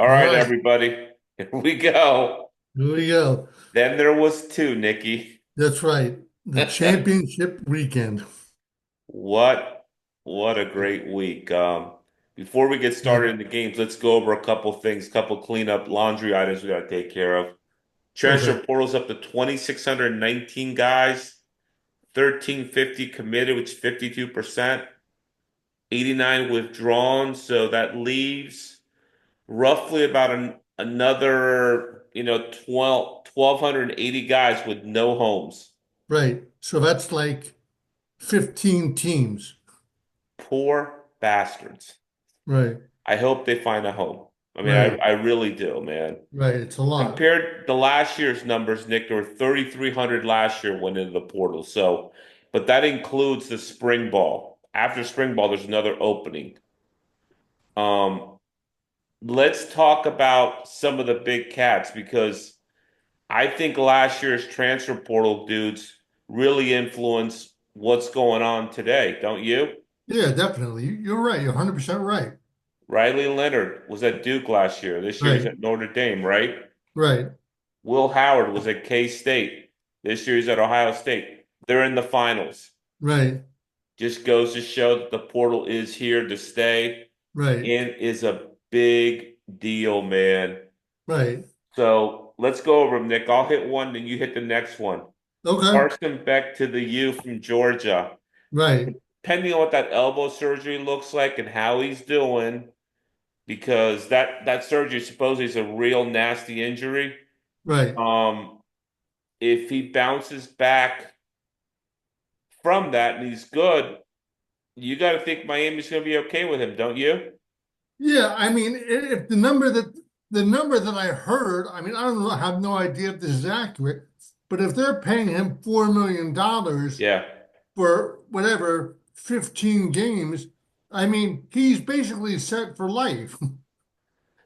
All All right, right, everybody. Here we go. here we go. Then there was two, Nikki. That's right. The championship weekend. What what a great week. Before we get Yeah. started in the games, let's go over a couple things, couple cleanup laundry items we got to take care of. Okay. Transfer portal's up to 2,619 guys, 1,350 committed, which is 52%, 89 withdrawn. So that leaves roughly about another, 1,280 guys with no homes. Right. So that's like 15 teams. Poor bastards. Right. I hope they find a home. I mean, I, Right. I really do, man. Right. It's a lot. Compared to last year's numbers, Nick, there were 3,300 last year went into the portal. So, but that includes the spring ball. After spring ball, there's another opening. Um, let's talk about some of the big cats because I think last year's transfer portal dudes really influenced what's going on today, don't you? Yeah, definitely. You're right. You're 100% right. Riley Leonard was at Duke last year. This year he's Right. at Notre Dame, right? Right. Will Howard was at K-State. This year he's at Ohio State. They're in the finals. Right. Just goes to show that the portal is here to stay Right. and is a big deal, man. Right. So let's go over them, Nick. I'll hit one, then you hit the next one. Okay. Carson Beck to the U from Georgia. Right. Depending on what that elbow surgery looks like and how he's doing, because that surgery supposedly is a real nasty injury. Right. Um, if he bounces back from that and he's good, you got to think Miami's going to be okay with him, don't you? Yeah, I mean, if the number that I heard, I mean, I don't know, I have no idea if this is accurate, but if they're paying him $4 million Yeah. for whatever 15 games, I mean, he's basically set for life,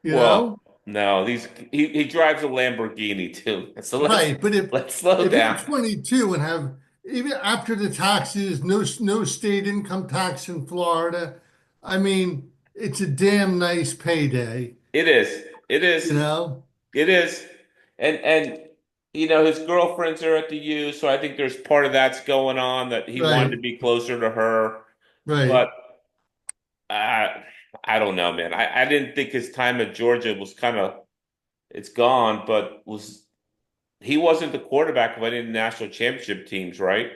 you Well, know? no, he drives a Lamborghini too. So Right, but let's slow if you're down. 22 and have even after the taxes, no state income tax in Florida, I mean, it's a damn nice payday, It is. It you is. know? It is. And his girlfriends are at the U, so I think there's part of that's going on that he wanted to Right, be closer to her. right. But uh, I don't know, man. I didn't think his time at Georgia was kind of it's gone, but was he wasn't the quarterback of any of the national championship teams, right?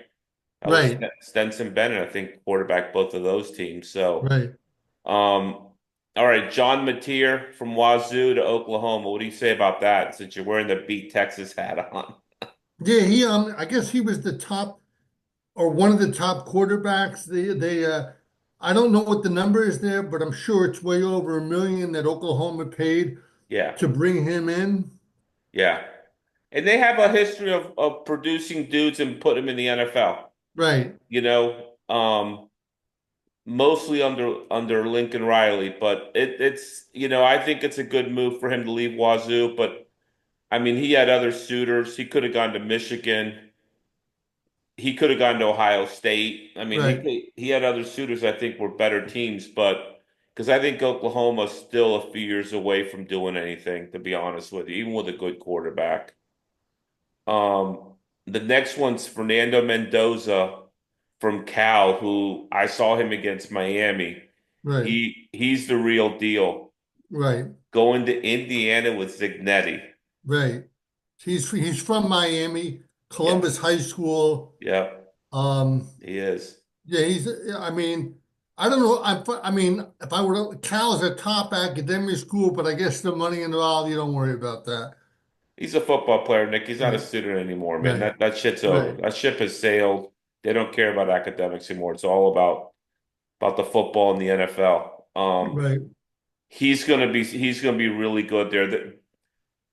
That was Right, Stenson Bennett, I think, quarterback both of those teams. So, right. all right, John Mateer from Wazoo to Oklahoma. What do you say about that? Since you're wearing the Beat Texas hat on. Yeah, I guess he was the top or one of the top quarterbacks. They I don't know what the number is there, but I'm sure it's way over 1 million that Oklahoma paid Yeah, to bring him in. yeah. And they have a history of producing dudes and put them in the NFL. Right, Mostly under Lincoln Riley, but it's I think it's a good move for him to leave Wazoo, but I mean he had other suitors. He could have gone to Michigan. He could have gone to Ohio State. I mean, right, he had other suitors I think were better teams, but because I think Oklahoma's still a few years away from doing anything, to be honest with you, even with a good quarterback. The next one's Fernando Mendoza from Cal, who I saw him against Miami. right, He's the real deal. right, Going to Indiana with Zignetti. right. He's from Miami, Columbus Yes. High School. Yeah, Um, he is. yeah, I mean, I don't know. I mean, if I were to, Cal's a top academic school, but I guess the money involved, you don't worry about that. He's a football player, Nick. He's not a Right, student anymore, man. right, That shit's over. right, That ship has sailed. They don't care about academics anymore. It's all about the football in the NFL. right, He's gonna be really good there.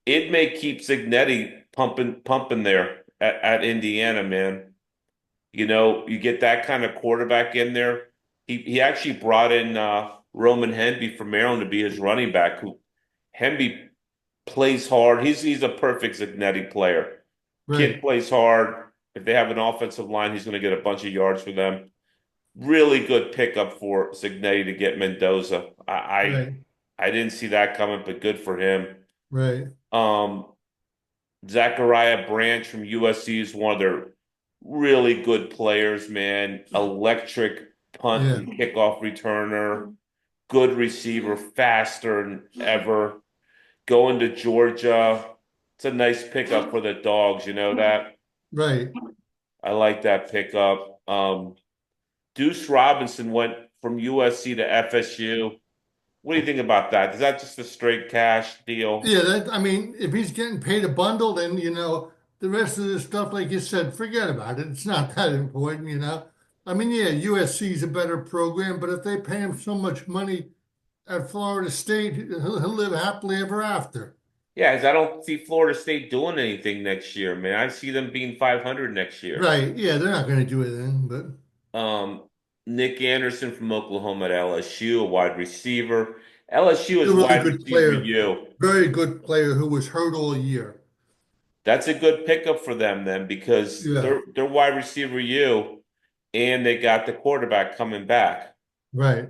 It may keep Zignetti pumping there at Indiana, man. You get that kind of quarterback in there. He actually brought in Roman Hemby from Maryland to be his running back. Who Hemby plays hard. He's a perfect Zignetti player. Kid right, plays hard. If they have an offensive line, he's going to get a bunch of yards for them. Really good pickup for Zignetti to get Mendoza. I right. I didn't see that coming, but good for him. Right. Um, Zachariah Branch from USC is one of their really good players, man. Electric punt Yeah. and kickoff returner, good receiver, faster than ever. Going to Georgia. It's a nice pickup for the dogs, you know that? Right. I like that pickup. Deuce Robinson went from USC to FSU. What do you think about that? Is that just a straight cash deal? Yeah, that I mean, if he's getting paid a bundle, then the rest of the stuff, like you said, forget about it. It's not that important. I mean, yeah, USC is a better program, but if they pay him so much money at Florida State, he'll live happily ever after. Yeah, 'cause I don't see Florida State doing anything next year, man. I see them being 500 next year. Right. Yeah, they're not going to do anything, but Um, Nick Anderson from Oklahoma at LSU, a wide receiver. LSU he's is a really wide good receiver player, U. very good player who was hurt all year. That's a good pickup for them then because Yeah. they're wide receiver U and they got the quarterback coming back. Right.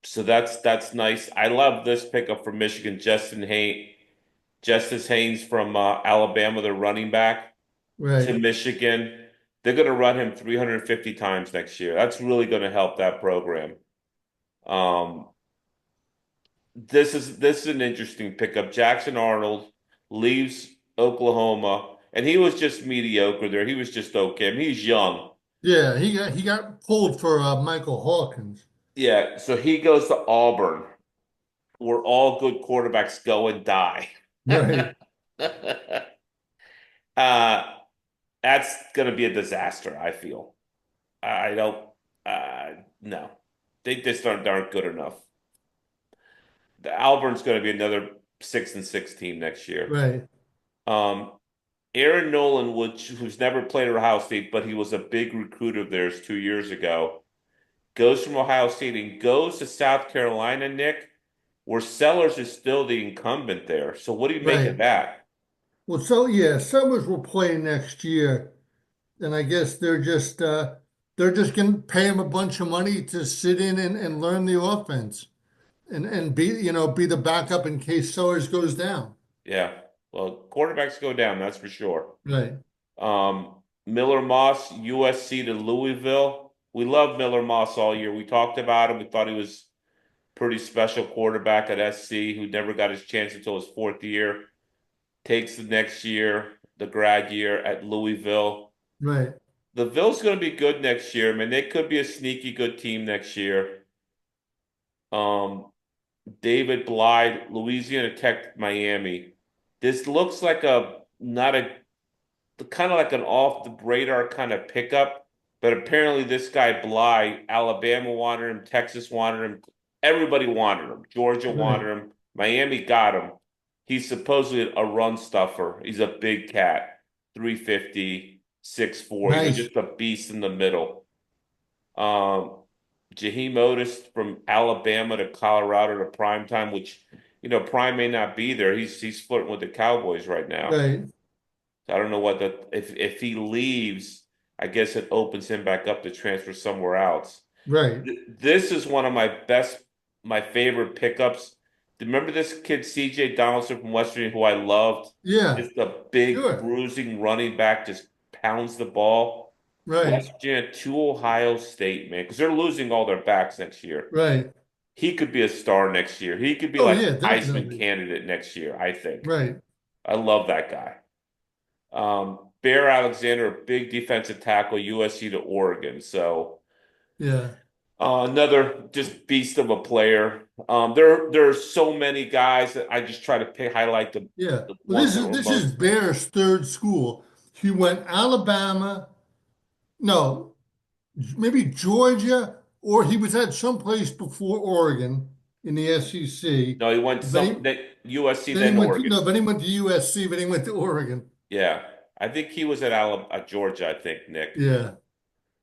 So that's nice. I love this pickup for Michigan, Justice Haynes from Alabama, the running back to Right. Michigan. They're going to run him 350 times next year. That's really going to help that program. Um, this is an interesting pickup. Jackson Arnold leaves Oklahoma, and he was just mediocre there. He was just okay. I mean, he's young. Yeah, he got pulled for Michael Hawkins. Yeah, so he goes to Auburn, where all good quarterbacks go and die. Right. Uh, that's going to be a disaster, I feel. I don't, no. They just aren't good enough. The Auburn's going to be another 6-6 team next year. Right. Um, Aaron Nolan, who's never played at Ohio State, but he was a big recruit of theirs 2 years ago, goes from Ohio State and goes to South Carolina, Nick, where Sellers is still the incumbent there. So what do you make of Right. that? Well, so yeah, Summers will play next year, and I guess they're just gonna pay him a bunch of money to sit in and learn the offense and be the backup in case Sellers goes down. Yeah. Well, quarterbacks go down, that's for sure. Right. Miller Moss, USC to Louisville. We loved Miller Moss all year. We talked about him. We thought he was pretty special quarterback at SC who never got his chance until his fourth year. Takes the next year, the grad year at Louisville. Right. The Ville's going to be good next year. I mean, they could be a sneaky good team next year. Um, David Blythe, Louisiana Tech, Miami. This looks like a not a kind of like an off the radar kind of pickup, but apparently this guy Bly, Alabama wanted him, Texas wanted him, everybody wanted him, Georgia Right. wanted him, Miami got him. He's supposedly a run stuffer. He's a big cat, 350, 6'4". He's Nice. just a beast in the middle. Um, Jaheim Otis from Alabama to Colorado to Prime Time, which Prime may not be there. He's flirting with the Cowboys right now. Right. So I don't know what if he leaves, I guess it opens him back up to transfer somewhere else. Right. This is one of my favorite pickups. Remember this kid CJ Donaldson from West Virginia who I loved? Yeah. Just a big Sure. bruising running back, just pounds the ball. Right. West Virginia to Ohio State, man, because they're losing all their backs next year. Right. He could be a star next year. He could be Oh like yeah, a Heisman definitely. candidate next year, I think. Right. I love that guy. Bear Alexander, a big defensive tackle, USC to Oregon. So Yeah. another just beast of a player. There are so many guys that I just try to highlight Yeah. the Well, ones this that is were this is most. Bear's third school. He went Alabama, no, maybe Georgia, or he was at some place before Oregon in the SEC. No, he went Then he USC then he then went to Oregon. no, then he went to USC, then he went to Oregon. Yeah, I think he was at Alabama, Georgia. I think Nick. Yeah.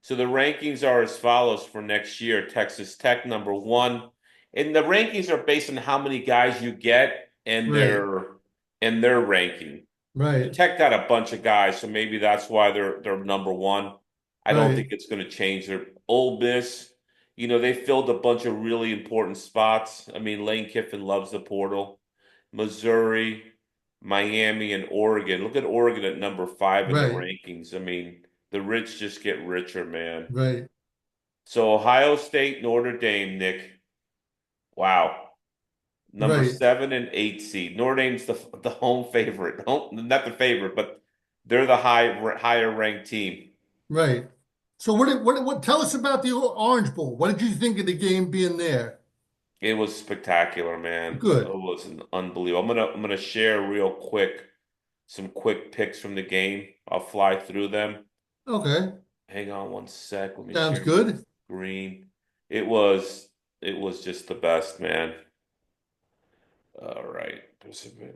So the rankings are as follows for next year: Texas Tech number one, and the rankings are based on how many guys you get and Right. their ranking. Right. Tech got a bunch of guys, so maybe that's why they're number one. I don't think Right. it's going to change. Their Ole Miss, They filled a bunch of really important spots. I mean, Lane Kiffin loves the portal. Missouri, Miami, and Oregon. Look at Oregon at number 5 in the Right, rankings. I mean, the rich just get richer, man. right, So Ohio State, Notre Dame, Nick. Wow. Number right, 7 and 8 seed. Notre Dame's the home favorite. Not the favorite, but they're the higher ranked team. right. So tell us about the Orange Bowl. What did you think of the game being there? It was spectacular, man. It Good. was unbelievable. I'm gonna share real quick some quick picks from the game. I'll fly through them. Okay. Hang on one sec. Let me Sounds share my good. screen. It was it was just the best, man. All right, Pacific.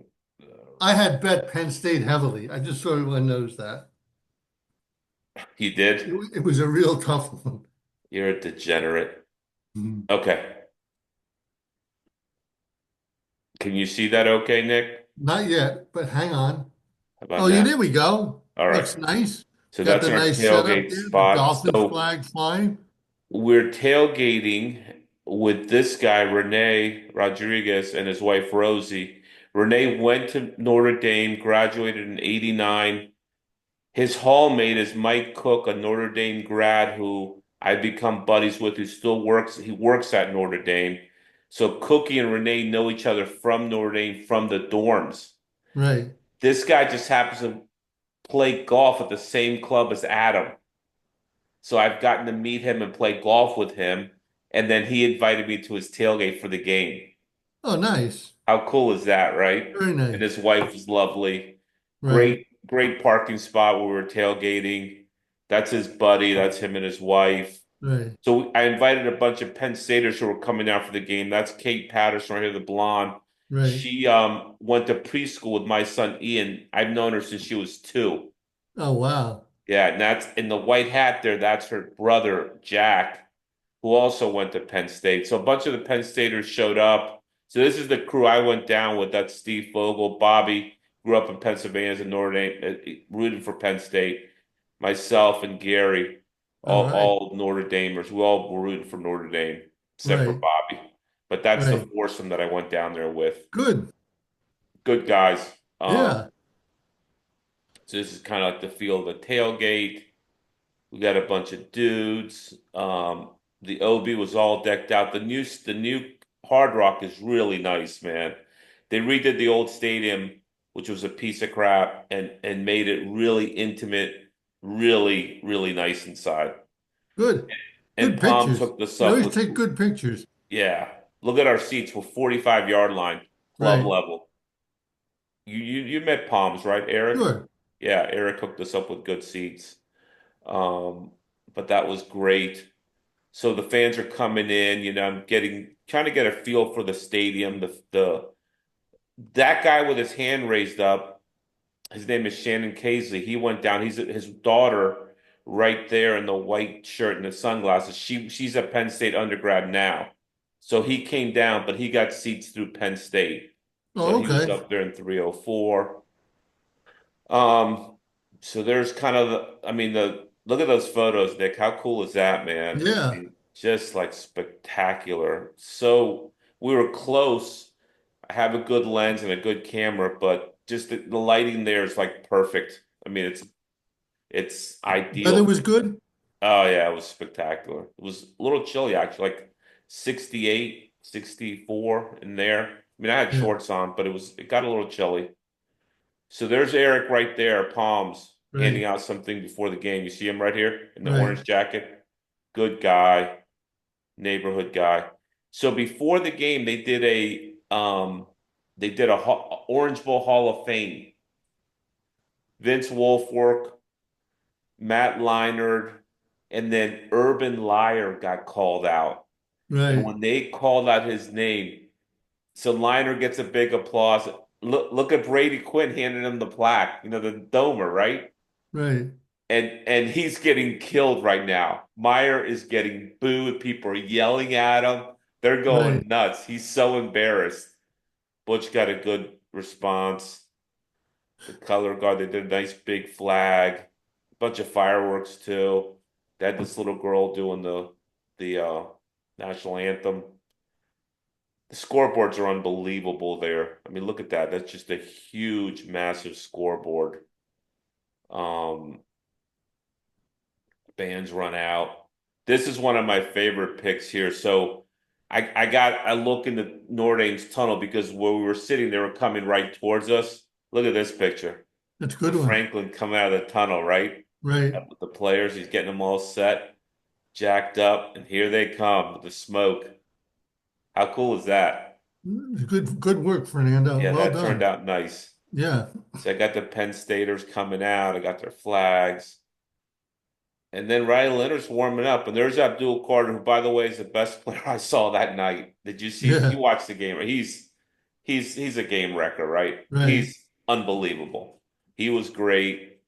I had bet Penn State heavily. I just so everyone knows that. You did? It was a real tough one. You're a degenerate. Mhm. Okay. Can you see that okay, Nick? Not yet, but hang on. How about Oh, yeah, now? there we go. All right. Looks nice. So Got that's the our nice setup tailgate there, the spot. Dolphins So flag flying. we're tailgating with this guy, Rene Rodriguez, and his wife, Rosie. Rene went to Notre Dame, graduated in '89. His hallmate is Mike Cook, a Notre Dame grad who I've become buddies with, who still works. He works at Notre Dame. So Cookie and Renee know each other from Notre Dame, from the dorms. Right. This guy just happens to play golf at the same club as Adam. So I've gotten to meet him and play golf with him. And then he invited me to his tailgate for the game. Oh, nice. How cool is that, right? Very And nice. his wife was lovely. Right. Great parking spot where we were tailgating. That's his buddy. That's him and his wife. Right. So I invited a bunch of Penn Staters who were coming out for the game. That's Kate Patterson right here, the blonde. Right. She went to preschool with my son Ian. I've known her since she was 2. Oh, wow. Yeah, and that's in the white hat there. That's her brother Jack, who also went to Penn State. So a bunch of the Penn Staters showed up. So this is the crew I went down with. That's Steve Fogel, Bobby, grew up in Pennsylvania as a Notre Dame, rooted for Penn State. Myself and Gary, All right. all Notre Damers. We all were rooting for Notre Dame, except for Right. Bobby. But that's the Right. foursome that I went down there with. Good. Good guys. Yeah. So this is kind of like the feel of the tailgate. We got a bunch of dudes. The OB was all decked out. The new Hard Rock is really nice, man. They redid the old stadium, which was a piece of crap, and made it really intimate, really, really nice inside. Good. And Good Palm pictures. took this You up always with, take good pictures. yeah. Look at our seats. We're 45-yard line, club Right. level. You met Palms, right, Eric? Sure. Yeah, Eric hooked us up with good seats. Um, but that was great. So the fans are coming in, I'm trying to get a feel for the stadium. The that guy with his hand raised up, his name is Shannon Casey. He went down. His daughter right there in the white shirt and the sunglasses. She's a Penn State undergrad now. So he came down, but he got seats through Penn State. So Oh, he was okay. up there in 304. Um, so there's kind of I mean, the look at those photos, Nick. How cool is that, man? I Yeah. mean, just like spectacular. So we were close. I have a good lens and a good camera, but just the lighting there is like perfect. I mean, it's Weather ideal. was good. Oh yeah, it was spectacular. It was a little chilly actually, like 68, 64 in there. I mean, I had Yeah. shorts on, but it got a little chilly. So there's Eric right there, Palms, handing Right. out something before the game. You see him right here in the Right. orange jacket? Good guy, neighborhood guy. So before the game, they did a Orange Bowl Hall of Fame. Vince Wilfork, Matt Leinart, and then Urban Meyer got called out. And Right. when they called out his name, so Leinart gets a big applause. Look at Brady Quinn handing him the plaque, the domer, right? Right. And he's getting killed right now. Meyer is getting booed. People are yelling at him. They're Right. going nuts. He's so embarrassed. Butch got a good response. The color guard, they did a nice big flag, a bunch of fireworks too. They had this little girl doing the national anthem. The scoreboards are unbelievable there. I mean, look at that. That's just a huge, massive scoreboard. Um, Bands run out. This is one of my favorite picks here. So I got a look into Notre Dame's tunnel because where we were sitting, they were coming right towards us. Look at this picture That's a of good one. Franklin coming out of the tunnel, right? Right. With the players, he's getting them all set, jacked up, and here they come with the smoke. How cool is that? Good work, Fernando. Yeah, Well that turned done. out nice. Yeah. So I got the Penn Staters coming out. I got their flags. And then Riley Leonard's warming up, and there's Abdul Carter, who, by the way, is the best player I saw that night. Did you see? You Yeah. watched the game? He's a game wrecker, right? Right. He's unbelievable. He was great.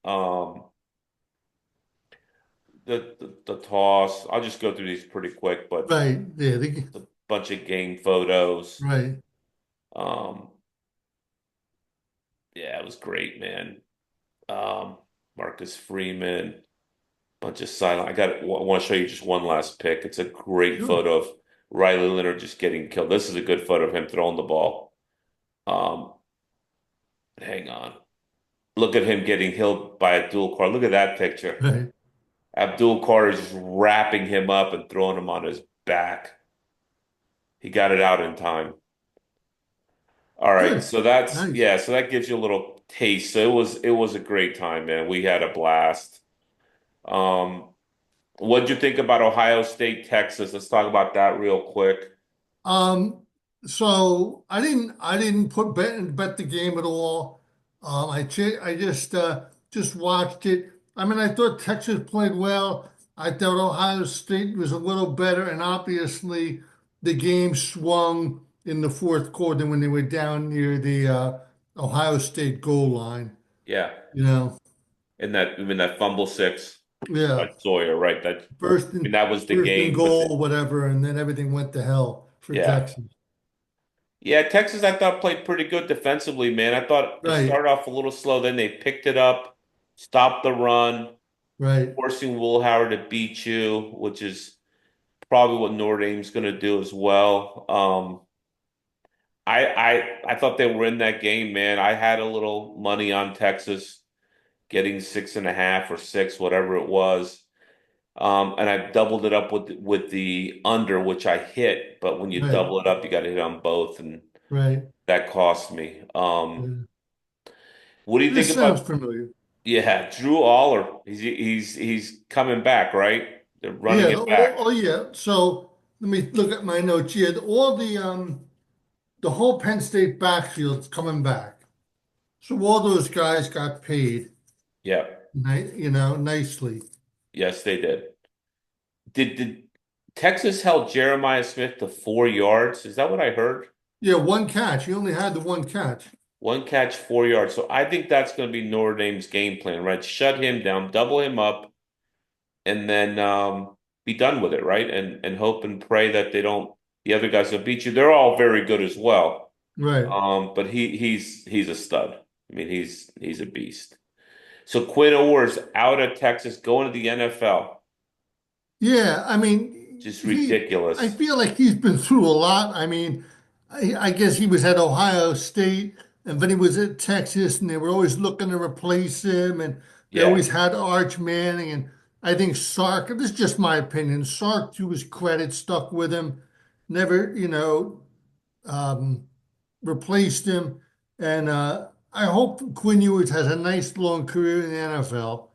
The toss. I'll just go through these pretty quick, but Right. Yeah. a bunch of game photos. Right. Um, yeah, it was great, man. Um, Marcus Freeman. Bunch of silent. I want to show you just one last pick. It's a great Sure. photo of Riley Leonard just getting killed. This is a good photo of him throwing the ball. Um, Hang on. Look at him getting hit by Abdul Carter. Look at that picture. Right. Abdul Carter is just wrapping him up and throwing him on his back. He got it out in time. All right, Good. so that's Nice. yeah, so that gives you a little taste. So it was a great time, man. We had a blast. Um, what'd you think about Ohio State, Texas? Let's talk about that real quick. Um, so I didn't bet the game at all. I just watched it. I mean, I thought Texas played well. I thought Ohio State was a little better, and obviously the game swung in the fourth quarter when they were down near the Ohio State goal line. Yeah. You know, And that, I mean, that fumble six by yeah, Sawyer, right? I first mean, and that was the first and game. goal, whatever, and then everything went to hell for Yeah. Texas. Yeah, Texas, I thought played pretty good defensively, man. I thought it Right, started off a little slow, then they picked it up, stopped the run, right, forcing Will Howard to beat you, which is probably what Notre Dame's going to do as well. I thought they were in that game, man. I had a little money on Texas getting 6.5 or six, whatever it was. And I doubled it up with the under, which I hit. But when you right, double it up, you got to hit on both, and right. that cost me. Yeah. What do you think This sounds about? familiar. Yeah, Drew Aller. He's coming back, right? They're running Yeah. it back. Yeah. So let me look at my notes here. All the whole Penn State backfield's coming back. So all those guys got paid, Yeah, nicely. yes, they did. Did Texas held Jeremiah Smith to 4 yards? Is that what I heard? Yeah, one catch. He only had the one catch. One catch, 4 yards. So I think that's going to be Notre Dame's game plan, right? Shut him down, double him up, and then be done with it, right? And hope and pray that the other guys will beat you. They're all very good as well. Right. But he's a stud. I mean, he's a beast. So Quinn Ewers out of Texas, going to the NFL. Yeah, I mean, Just ridiculous. I feel like he's been through a lot. I mean, I guess he was at Ohio State and then he was at Texas and they were always looking to replace him and they Yeah. always had Arch Manning. And I think Sark, this is just my opinion, Sark, to his credit, stuck with him, never, um, replaced him. And I hope Quinn Ewers has a nice long career in the NFL.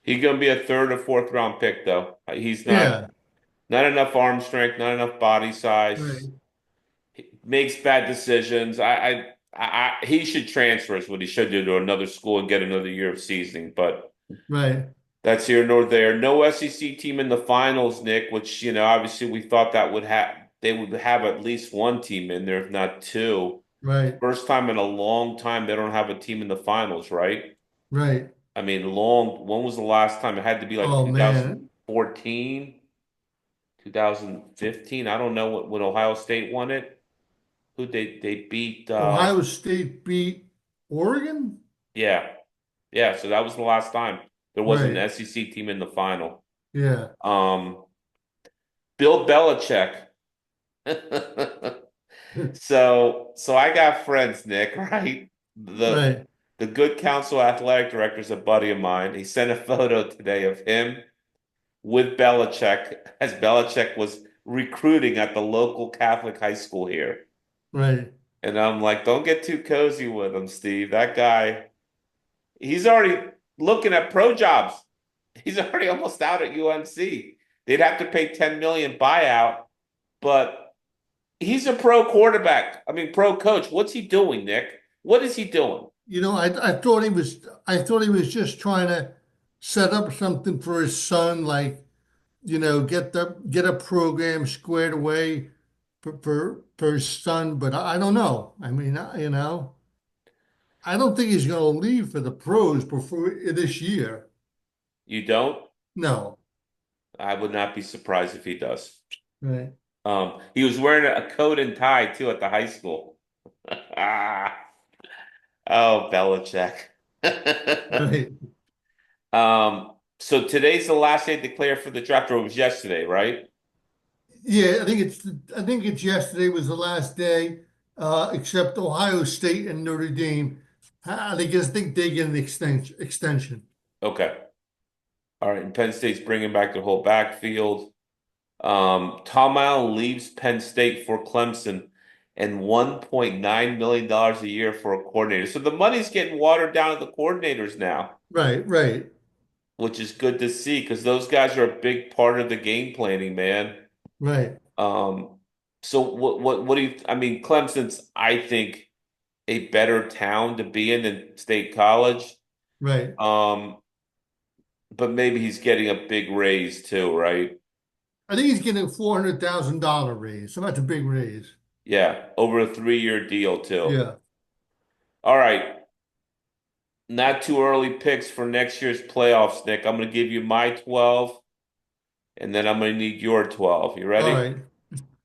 He's going to be a third or fourth round pick, though. He's Yeah, not enough arm strength, not enough body size. right, He makes bad decisions. He should transfer is what he should do to another school and get another year of seasoning. But right, that's here nor there. No SEC team in the finals, Nick. Which obviously we thought that they would have at least one team in there, if not two. right, First time in a long time they don't have a team in the finals, right? right. I mean, long. When was the last time? It had to be like Oh man. 2014, 2015. I don't know when Ohio State won it. Who they beat? Ohio State beat Oregon? Yeah, yeah. So that was the last time there wasn't an Right. SEC team in the final. Yeah. Um, Bill Belichick. So I got friends, Nick, right? The Right, the good counsel athletic director is a buddy of mine. He sent a photo today of him with Belichick as Belichick was recruiting at the local Catholic high school here. right. And I'm like, don't get too cozy with him, Steve. That guy, he's already looking at pro jobs. He's already almost out at UNC. They'd have to pay 10 million buyout, but he's a pro quarterback. I mean, pro coach. What's he doing, Nick? What is he doing? I thought he was just trying to set up something for his son, like, get a program squared away for his son. But I don't know. I mean, I don't think he's going to leave for the pros before this year. You don't? No. I would not be surprised if he does. Right. He was wearing a coat and tie too at the high school. Oh, Belichick. Right. So today's the last day to declare for the draft, or it was yesterday, right? Yeah, I think it's yesterday was the last day, except Ohio State and Notre Dame. I guess think they get an extension. Okay. All right. And Penn State's bringing back their whole backfield. Tom Allen leaves Penn State for Clemson and $1.9 million a year for a coordinator. So the money's getting watered down to the coordinators now, Right, right, which is good to see because those guys are a big part of the game planning, man. right, Um, so what do you, I mean, Clemson's, I think, a better town to be in than State College. right. Um, but maybe he's getting a big raise too, right? I think he's getting a $400,000 raise, so that's a big raise. Yeah, over a 3-year deal too. Yeah. All right, not too early picks for next year's playoffs, Nick. I'm going to give you my 12, and then I'm going to need your 12. You All ready? right.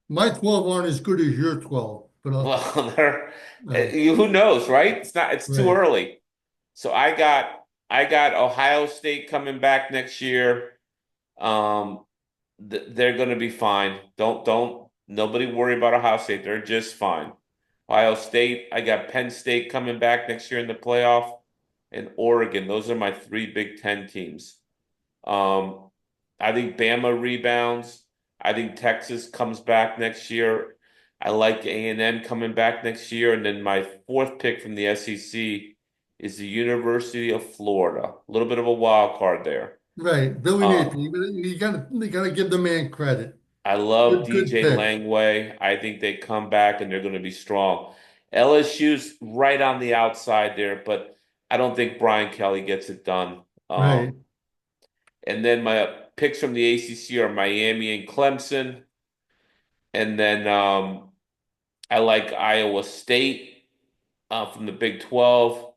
My 12 aren't as good as your 12, but Well, they're, right, who knows, right? It's too right, early. So I got Ohio State coming back next year. Um, they're going to be fine. Don't nobody worry about Ohio State. They're just fine. Ohio State, I got Penn State coming back next year in the playoff, and Oregon. Those are my three Big Ten teams. Um, I think Bama rebounds. I think Texas comes back next year. I like A&M coming back next year, and then my fourth pick from the SEC is the University of Florida. A little bit of a wild card there. right. Billy Nathan, Um, you gotta give the man credit. I love Good DJ pick. Langway. I think they come back and they're going to be strong. LSU's right on the outside there, but I don't think Brian Kelly gets it done. Right, And then my picks from the ACC are Miami and Clemson. And then I like Iowa State from the Big 12.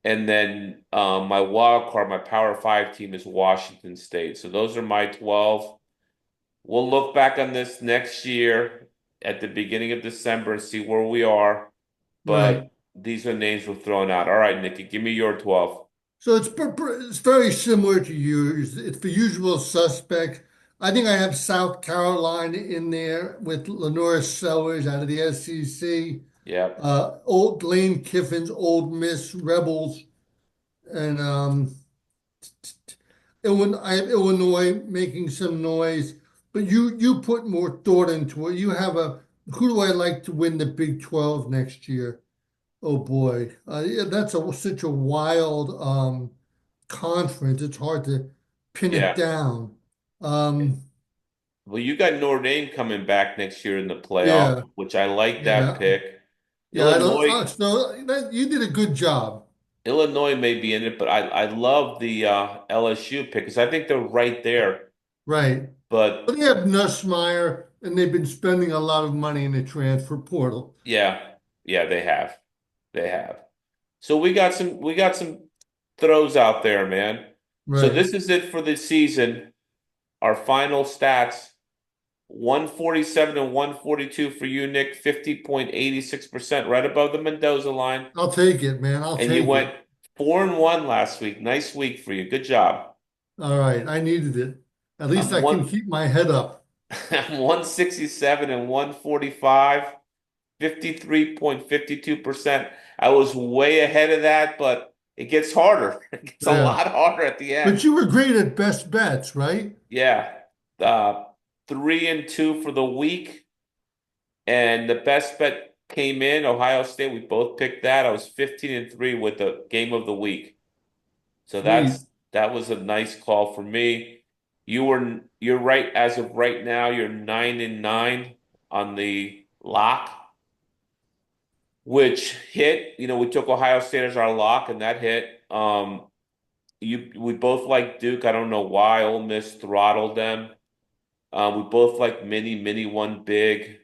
And then my wild card, my Power 5 team is Washington State. So those are my 12. We'll look back on this next year at the beginning of December and see where we are. right. But these are names we're throwing out. All right, Nikki, give me your 12. So it's very similar to yours. It's the usual suspects. I think I have South Carolina in there with Lenora Sellers out of the SEC. Yep. Old Lane Kiffin's Old Miss Rebels, and I have Illinois making some noise. But you put more thought into it. You have a who do I like to win the Big 12 next year? Oh boy, yeah, that's such a wild conference. It's hard to pin it Yeah. down. Um, Well, you got Notre Dame coming back next year in the playoff, yeah, which I like that yeah, pick. yeah. I don't. Illinois, So you did a good job. Illinois may be in it, but I love the LSU pick because I think they're right there. Right. But But they have Nussmeier, and they've been spending a lot of money in the transfer portal. yeah, yeah, they have. They have. So we got some throws out there, man. So Right. this is it for the season. Our final stats: 147 and 142 for you, Nick, 50.86%, right above the Mendoza line. I'll take it, man. I'll And you take went it. 4-1 last week. Nice week for you. Good job. All right. I needed it. At least I'm I can one keep my head up. I'm 167 and 145, 53.52%. I was way ahead of that, but it gets harder. It gets a Yeah. lot harder at the But end. you were great at best bets, right? Yeah. Uh, 3-2 for the week. And the best bet came in, Ohio State. We both picked that. I was 15-3 with the game of the week. So Sweet. that was a nice call for me. You're right as of right now, you're 9-9 on the lock, which hit. We took Ohio State as our lock and that hit. We both like Duke. I don't know why Ole Miss throttled them. We both like mini one big.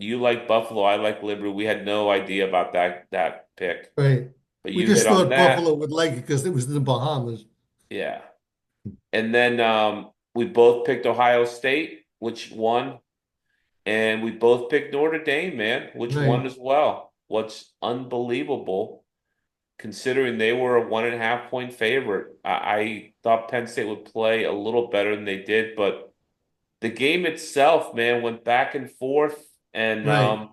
You like Buffalo, I like Liberty. We had no idea about that pick, Right. but We you hit just on thought Buffalo that. would like it because it was in the Bahamas. Yeah. And then we both picked Ohio State, which won, and we both picked Notre Dame, man, which won Right. as well. What's unbelievable, considering they were a 1.5 point favorite. I thought Penn State would play a little better than they did, but the game itself, man, went back and forth, and Right.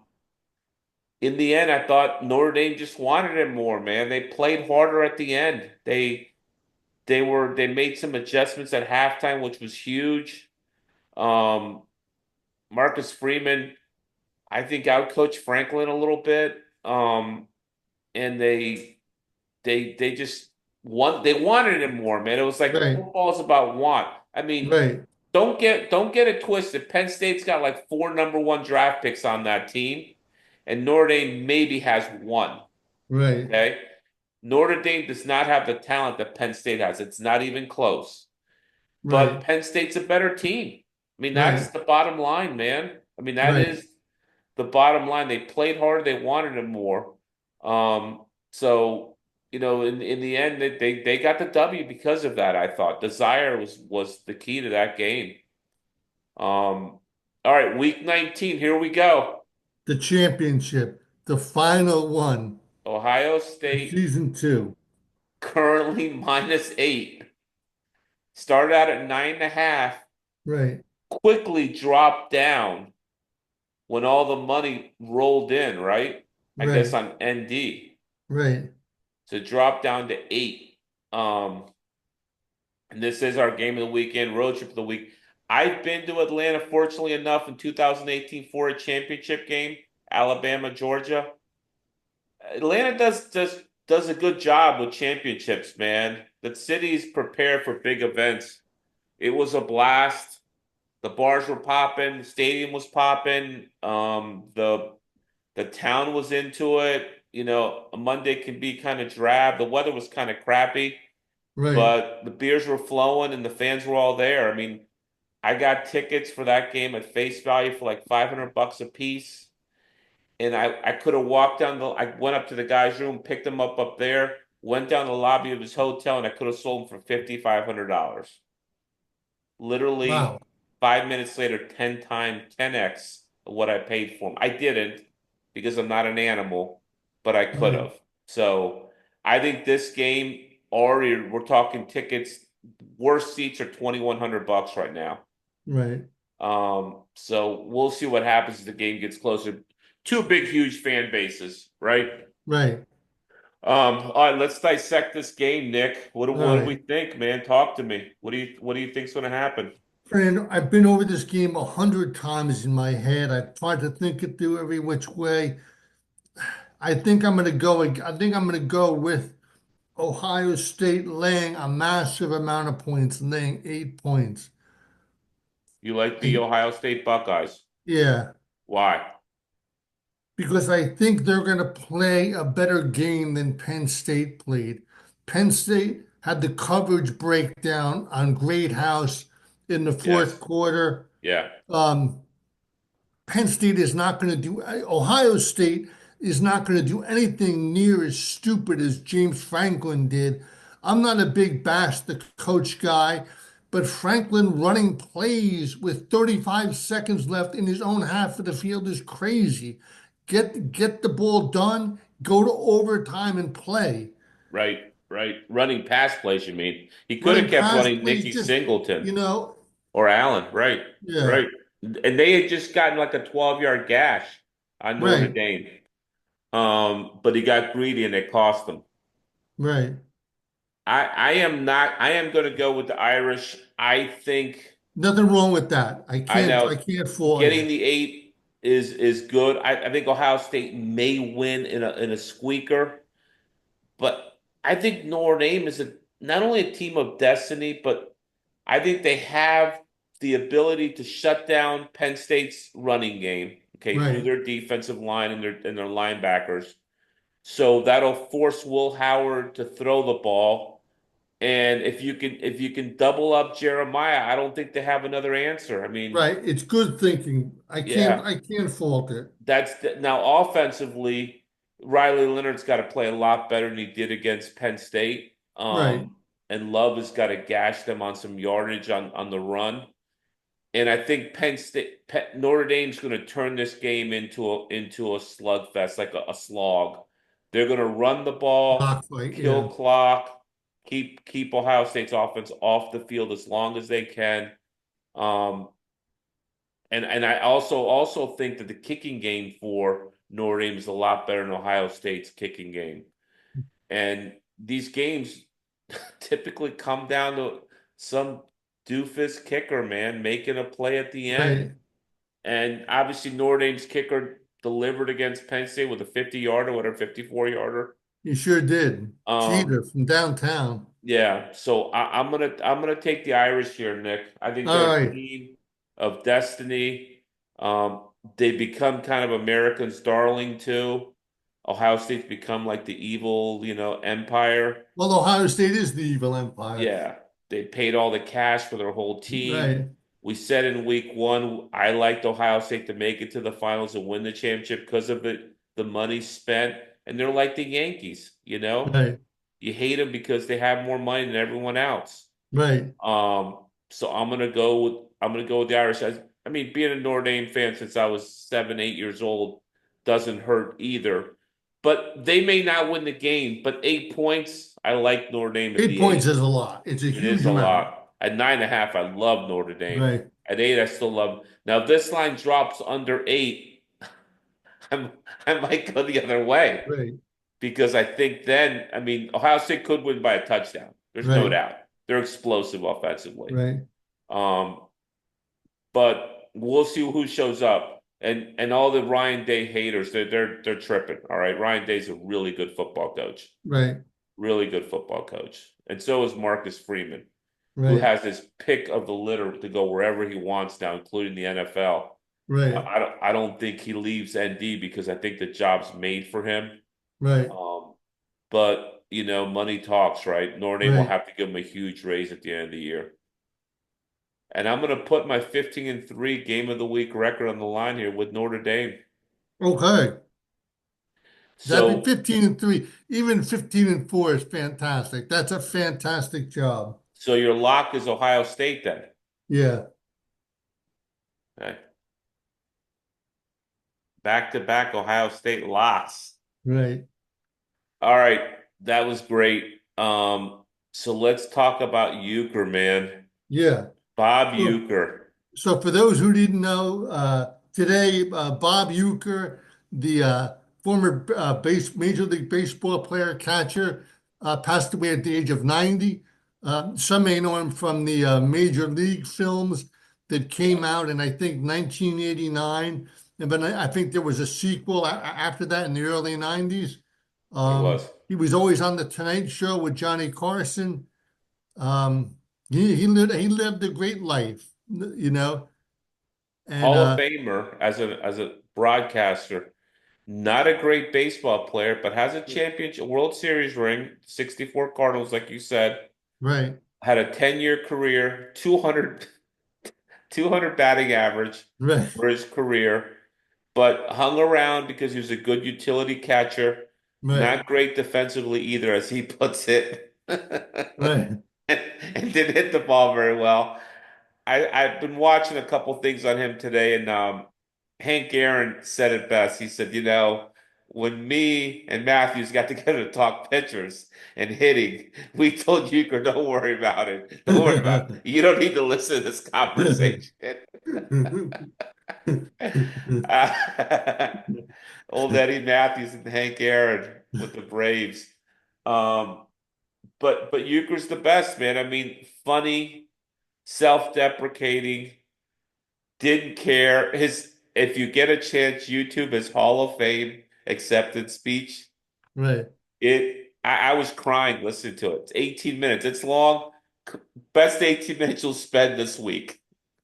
in the end, I thought Notre Dame just wanted it more, man. They played harder at the end. They made some adjustments at halftime, which was huge. Um, Marcus Freeman, I think, outcoached Franklin a little bit. And they just they wanted it more, man. It was like Right. football is about want. I mean, Right. don't get it twisted. Penn State's got like four number one draft picks on that team, and Notre Dame maybe has one. Right. Okay. Notre Dame does not have the talent that Penn State has. It's not even close. But Right. Penn State's a better team. I mean, that's Right. the bottom line, man. I mean, that Right. is the bottom line. They played harder, they wanted it more. So in the end, they got the W because of that. I thought desire was the key to that game. All right, week 19. Here we go. The championship, the final one, Ohio in State season two. currently -8. Started out at 9.5. Right. Quickly dropped down when all the money rolled in, right? I guess Right. on ND. Right. So drop down to 8. Um, and this is our game of the weekend, road trip of the week. I've been to Atlanta, fortunately enough, in 2018 for a championship game, Alabama, Georgia. Atlanta does a good job with championships, man. The city's prepared for big events. It was a blast. The bars were popping, the stadium was popping, the town was into it. A Monday can be kind of drab. The weather was kind of crappy, Right. but the beers were flowing and the fans were all there. I mean, I got tickets for that game at face value for like $500 a piece. And I could have walked I went up to the guy's room, picked him up there, went down the lobby of his hotel, and I could have sold him for $5,500. Wow. Literally 5 minutes later, 10x of what I paid for them. I didn't because I'm not an animal, but I could Right. have. So I think this game, already we're talking tickets. Worst seats are $2,100 right now. Right. So we'll see what happens as the game gets closer. Two big, huge fan bases, right? Right. All right, let's dissect this game, Nick. All What do we right. think, man? Talk to me. What do you think's going to happen? Friend, I've been over this game 100 times in my head. I've tried to think it through every which way. I think I'm gonna go with Ohio State laying a massive amount of points, laying 8 points. You like the I, Ohio State Buckeyes. yeah, Why? because I think they're gonna play a better game than Penn State played. Penn State had the coverage breakdown on Great House in the fourth Yes. quarter. Yeah. Um, Penn State is not going to do, Ohio State is not going to do anything near as stupid as James Franklin did. I'm not a big bash the coach guy, but Franklin running plays with 35 seconds left in his own half of the field is crazy. Get the ball done, go to overtime and play. Right. Right. Running pass plays, you mean? He could have Running kept pass running plays Nicky just, Singleton. you know, Or Allen, right, Yeah, right. And they had just gotten like a 12-yard gash on Notre right, Dame. But he got greedy and it cost him. right. I am not, I am going to go with the Irish. I think, Nothing wrong with that. I I know can't fault getting you. the 8 is good. I think Ohio State may win in a squeaker, but I think Notre Dame is not only a team of destiny, but I think they have the ability to shut down Penn State's running game, okay, through Right, their defensive line and their linebackers. So that'll force Will Howard to throw the ball. And if you can double up Jeremiah, I don't think they have another answer. I mean, right. It's good thinking. yeah, I can't fault it. now offensively, Riley Leonard's got to play a lot better than he did against Penn State. Right, And Love has got to gash them on some yardage on the run. And I think Notre Dame's going to turn this game into a slugfest, like a slog. They're going to run the ball, rock fight. Yeah, kill clock, keep Ohio State's offense off the field as long as they can. Um, and I also think that the kicking game for Notre Dame is a lot better than Ohio State's kicking game. And these games typically come down to some doofus kicker, man, making a play at the end. right. And obviously Notre Dame's kicker delivered against Penn State with a 50-yarder, whatever, 54-yarder. You sure did. Um, Cheater from downtown. yeah, so I'm gonna take the Irish here, Nick. I think All they're a right. team of destiny. They become kind of America's darling too. Ohio State's become like the evil, empire. Well, Ohio State is the evil empire. Yeah, they paid all the cash for their whole team. Right, We said in week one, I liked Ohio State to make it to the finals and win the championship because of the money spent. And they're like the Yankees, you know? right, You hate them because they have more money than everyone else. right. So I'm gonna go with the Irish. I mean, being a Notre Dame fan since I was 7, 8 years old doesn't hurt either. But they may not win the game, but 8 points, I like Notre Dame at 8 points the 8. is a lot. It's a It is huge a amount. lot. At 9.5, I love Notre Dame. Right, At 8, I still love. Now, if this line drops under 8, I'm, I might go the other way right, because I think then, I mean, Ohio State could win by a touchdown. There's no right, doubt. They're explosive offensively. right. Um, but we'll see who shows up. And all the Ryan Day haters, they're tripping. All right. Ryan Day's a really good football coach. Right, Really good football coach. And so is Marcus Freeman, who right, has his pick of the litter to go wherever he wants now, including the NFL. right, I don't think he leaves ND because I think the job's made for him. right, But money talks, right? Notre Dame will right. have to give him a huge raise at the end of the year. And I'm going to put my 15-3 game of the week record on the line here with Notre Dame. Okay. That'd be So 15-3. Even 15-4 is fantastic. That's a fantastic job. so your lock is Ohio State then. Yeah, Okay. Back to back Ohio State locks. right. All right, that was great. So let's talk about Euchre, man. Yeah. Bob So, Euchre. so for those who didn't know, today, Bob Uecker, the former Major League Baseball player, catcher, passed away at the age of 90. Some may know him from the Major League films that came out in, I think, 1989. And then I think there was a sequel after that in the early 90s. He was He was always on the Tonight Show with Johnny Carson. Um, he lived a great life, you know. And Hall of Famer as a broadcaster. Not a great baseball player, but has a championship World Series ring, 64 Cardinals, like you said. right, Had a 10-year career, 200 batting average right, for his career, but hung around because he was a good utility catcher. right, Not great defensively either, as he puts it. right, And didn't hit the ball very well. I've been watching a couple things on him today, and Hank Aaron said it best. He said, when me and Matthews got together to talk pitchers and hitting, we told Euchre, don't worry about it. Don't worry about it. You don't need to listen to this conversation. Old Eddie Matthews and Hank Aaron with the Braves. Um, but Euchre's the best, man. I mean, funny, self-deprecating, didn't care. His If you get a chance, YouTube his Hall of Fame acceptance speech. Right, I was crying listening to it. It's 18 minutes. It's long. Best 18 minutes you'll spend this week.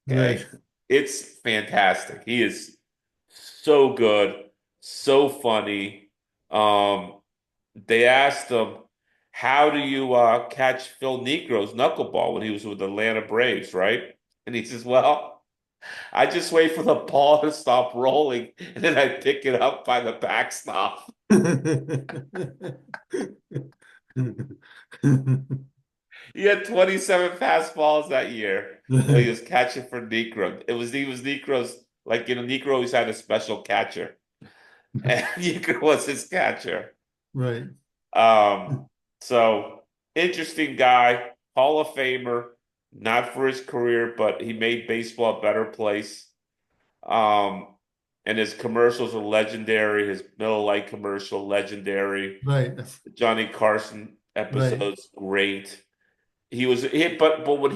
right. Okay. It's fantastic. He is so good, so funny. Um, they asked him, how do you catch Phil Niekro's knuckleball when he was with the Atlanta Braves, right? And he says, well, I just wait for the ball to stop rolling and then I pick it up by the backstop. He had 27 fastballs that year when he was catching for Niekro. He was Niekro's, like, Niekro always had a special catcher, and Niekro was his catcher. Right, Um, so interesting guy, Hall of Famer, not for his career, but he made baseball a better place. Um, and his commercials are legendary. His Miller Lite commercial, legendary. right, The Johnny Carson right, episode's great. But when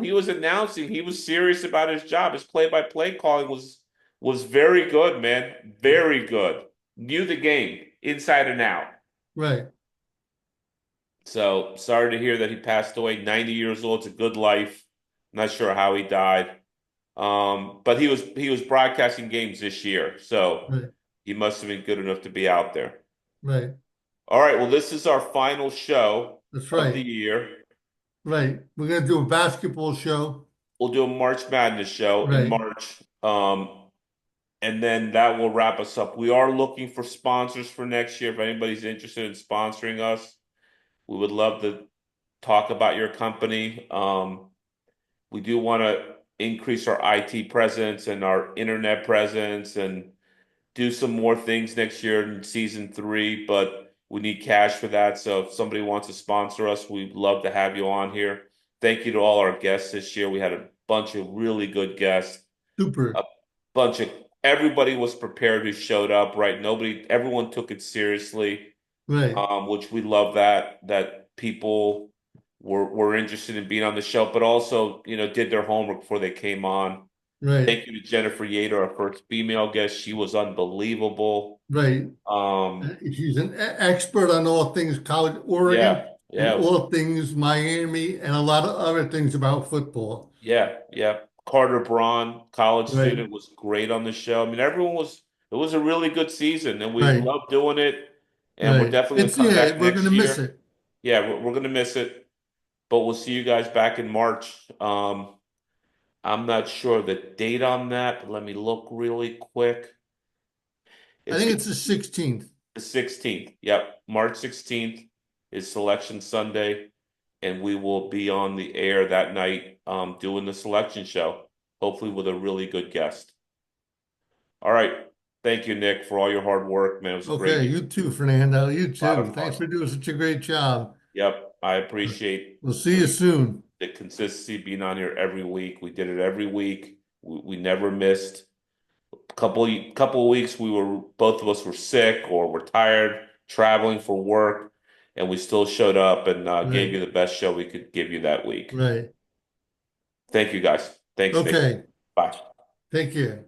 he was announcing, he was serious about his job. His play-by-play calling was very good, man. Very good. Knew the game inside and out. right. So sorry to hear that he passed away. 90 years old. It's a good life. Not sure how he died. But he was broadcasting games this year, so Right. he must have been good enough to be out there. Right. All right, well, this is our final show That's of the right. year. Right. We're gonna do a basketball show. We'll do a March Madness show in Right. March. And then that will wrap us up. We are looking for sponsors for next year. If anybody's interested in sponsoring us, we would love to talk about your company. We do want to increase our IT presence and our internet presence and do some more things next year in season three, but we need cash for that. So if somebody wants to sponsor us, we'd love to have you on here. Thank you to all our guests this year. We had a bunch of really good guests, a Super. bunch of everybody was prepared who showed up, right? Everyone took it seriously, Right. which we love that people were interested in being on the show, but also, did their homework before they came on. Right. Thank you to Jennifer Yater, our first female guest. She was unbelievable. Right. Um, He's an expert on all things college yeah, Oregon and yeah, all things Miami and a lot of other things about football. yeah. Carter Braun, college Right. student, was great on the show. I mean, it was a really good season and we Right. love doing it. And we're Right. definitely going to come back We're gonna next miss year. it. Yeah, we're going to miss it, but we'll see you guys back in March. I'm not sure the date on that, but let me look really quick. I It's think going it's the 16th. The 16th. Yep. March 16th is Selection Sunday, and we will be on the air that night doing the selection show, hopefully with a really good guest. All right. Thank you, Nick, for all your hard work, man. It was a great Okay, year. you too, Fernando. You A lot too. of Thanks fun. for doing such a great job. Yep. I appreciate We'll see you soon. the consistency being on here every week. We did it every week. We never missed. Couple of weeks both of us were sick or were tired traveling for work, and we still showed up and gave Right. you the best show we could give you that week. Right. Thank you guys. Thanks, Nick. Okay. Bye. Take care.